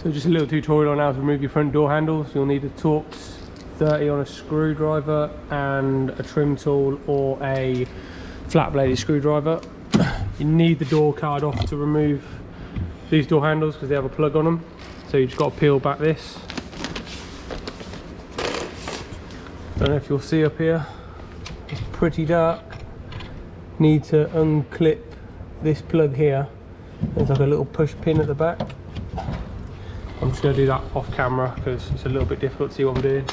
So just a little tutorial on how to remove your front door handles. You'll need a Torx 30 on a screwdriver and a trim tool or a flat bladed screwdriver. You need the door card off to remove these door handles because they have a plug on them. So you just got to peel back this. Don't know if you'll see up here, it's pretty dark. Need to unclip this plug here. There's like a little push pin at the back. I'm just going to do that off camera because it's a little bit difficult to see what I'm doing.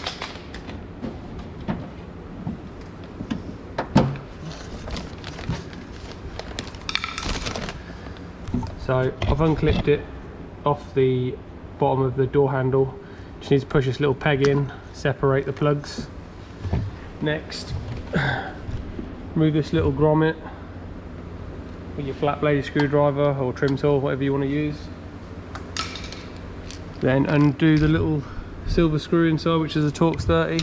So I've unclipped it off the bottom of the door handle. Just need to push this little peg in, separate the plugs. Next, remove this little grommet with your flat bladed screwdriver or trim tool, whatever you want to use. Then undo the little silver screw inside, which is a Torx 30.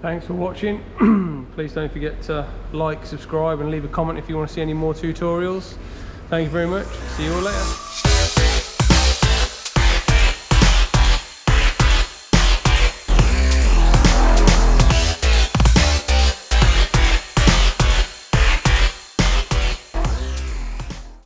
Thanks for watching. Please don't forget to like, subscribe and leave a comment if you want to see any more tutorials. Thank you very much. See you all later.